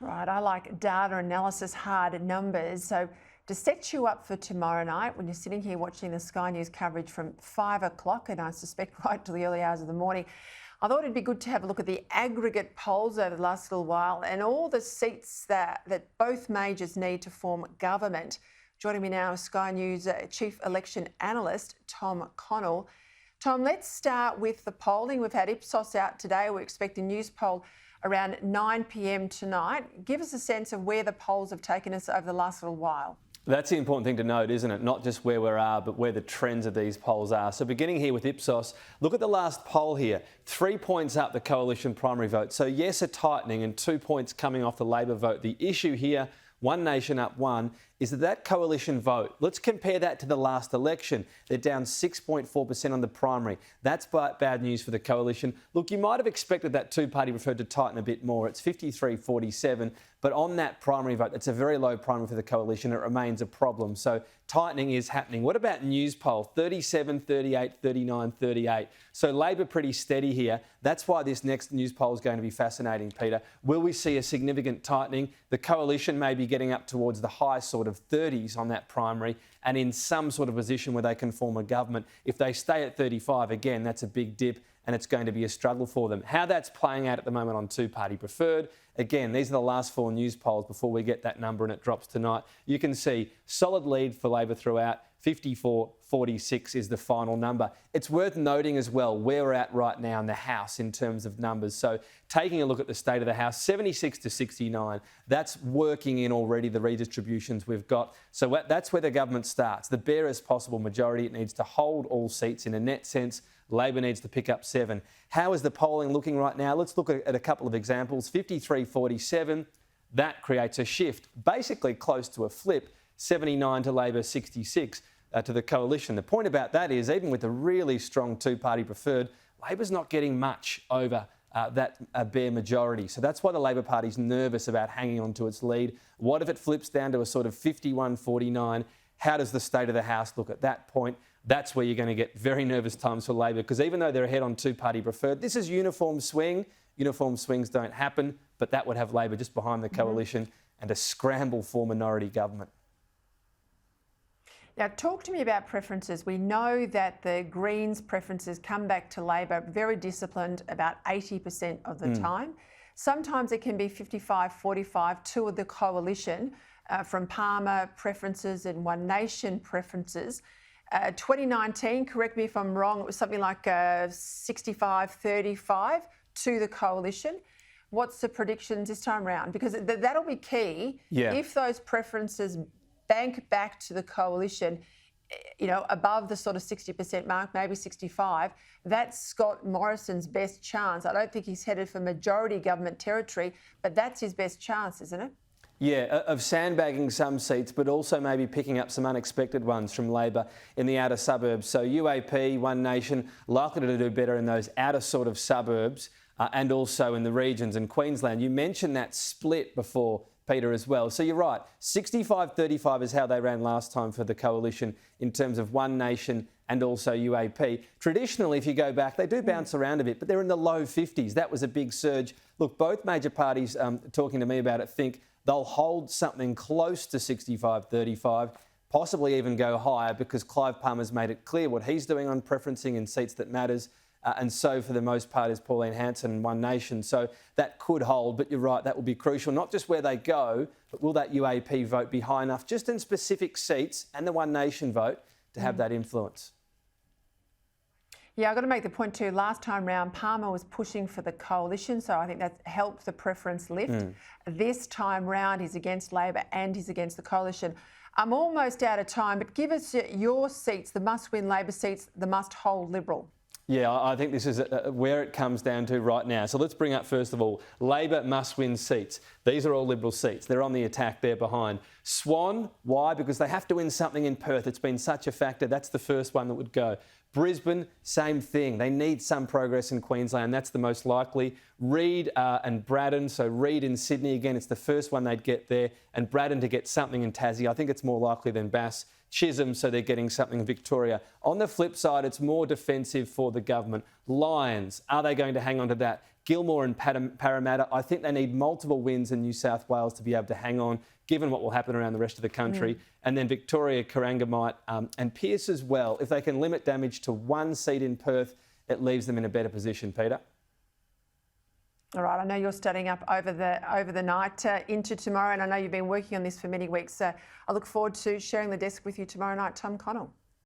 Right, I like data analysis, hard numbers. So to set you up for tomorrow night, when you're sitting here watching the Sky News coverage from 5 o'clock, and I suspect right till the early hours of the morning, I thought it'd be good to have a look at the aggregate polls over the last little while and all the seats that both majors need to form government. Joining me now is Sky News Chief Election Analyst, Tom Connell. Tom, let's start with the polling. We've had Ipsos out today. We're expecting a news poll around 9 p.m. tonight. Give us a sense of where the polls have taken us over the last little while. That's the important thing to note, isn't it? Not just where we are, but where the trends of these polls are. So beginning here with Ipsos, look at the last poll here. 3 points up the coalition primary vote. So yes, a tightening and 2 points coming off the Labor vote. The issue here, One Nation up one, is that coalition vote. Let's compare that to the last election. They're down 6.4% on the primary. That's bad news for the coalition. Look, you might have expected that two-party preferred to tighten a bit more. It's 53-47, but on that primary vote, it's a very low primary for the coalition. It remains a problem. So tightening is happening. What about news poll? 37, 38, 39, 38. So Labor pretty steady here. That's why this next news poll is going to be fascinating, Peter. Will we see a significant tightening? The coalition may be getting up towards the high sort of 30s on that primary and in some sort of position where they can form a government. If they stay at 35, again, that's a big dip and it's going to be a struggle for them. How that's playing out at the moment on two-party preferred, again, these are the last four news polls before we get that number and it drops tonight. You can see solid lead for Labor throughout. 54-46 is the final number. It's worth noting as well where we're at right now in the House in terms of numbers. So taking a look at the state of the House, 76-69, that's working in already the redistributions we've got. So that's where the government starts. The barest possible majority, it needs to hold all seats in a net sense. Labor needs to pick up 7. How is the polling looking right now? Let's look at a couple of examples. 53-47, that creates a shift, basically close to a flip. 79 to Labor, 66 to the coalition. The point about that is, even with a really strong two-party preferred, Labor's not getting much over that bare majority. So that's why the Labor Party's nervous about hanging on to its lead. What if it flips down to a sort of 51-49? How does the state of the House look at that point? That's where you're going to get very nervous times for Labor, because even though they're ahead on two-party preferred, this is uniform swing. Uniform swings don't happen, but that would have Labor just behind the coalition and a scramble for minority government. Now, talk to me about preferences. We know that the Greens' preferences come back to Labor very disciplined about 80% of the time. Sometimes it can be 55-45 to the coalition from Palmer preferences and One Nation preferences. 2019, correct me if I'm wrong, it was something like 65-35 to the coalition. What's the predictions this time round? Because that'll be key. Yeah. If those preferences bank back to the coalition, you know, above the sort of 60% mark, maybe 65, that's Scott Morrison's best chance. I don't think he's headed for majority government territory, but that's his best chance, isn't it? Yeah, of sandbagging some seats, but also maybe picking up some unexpected ones from Labor in the outer suburbs. So UAP, One Nation, likely to do better in those outer sort of suburbs and also in the regions in Queensland. You mentioned that split before, Peter, as well. So you're right, 65-35 is how they ran last time for the coalition in terms of One Nation and also UAP. Traditionally, if you go back, they do bounce around a bit, but they're in the low 50s. That was a big surge. Look, both major parties talking to me about it think they'll hold something close to 65-35, possibly even go higher, because Clive Palmer's made it clear what he's doing on preferencing in seats that matters. And so, for the most part, is Pauline Hanson and One Nation. So that could hold, but you're right, that will be crucial. Not just where they go, but will that UAP vote be high enough just in specific seats and the One Nation vote to have that influence? Yeah, I've got to make the point too, last time round, Palmer was pushing for the coalition, so I think that helped the preference lift. This time round, he's against Labor and he's against the coalition. I'm almost out of time, but give us your seats, the must-win Labor seats, the must-hold Liberal. Yeah, I think this is where it comes down to right now. So let's bring up, first of all, Labor must-win seats. These are all Liberal seats. They're on the attack, they're behind. Swan, why? Because they have to win something in Perth. It's been such a factor. That's the first one that would go. Brisbane, same thing. They need some progress in Queensland. That's the most likely. Reid and Braddon. So Reid in Sydney, again, it's the first one they'd get there. And Braddon to get something in Tassie. I think it's more likely than Bass. Chisholm, so they're getting something in Victoria. On the flip side, it's more defensive for the government. Lions, are they going to hang on to that? Gilmore and Parramatta, I think they need multiple wins in New South Wales to be able to hang on, given what will happen around the rest of the country. And then Victoria, Corangamite and Pearce as well. If they can limit damage to 1 seed in Perth, it leaves them in a better position, Peter. All right, I know you're studying up over the night into tomorrow, and I know you've been working on this for many weeks. I look forward to sharing the desk with you tomorrow night, Tom Connell.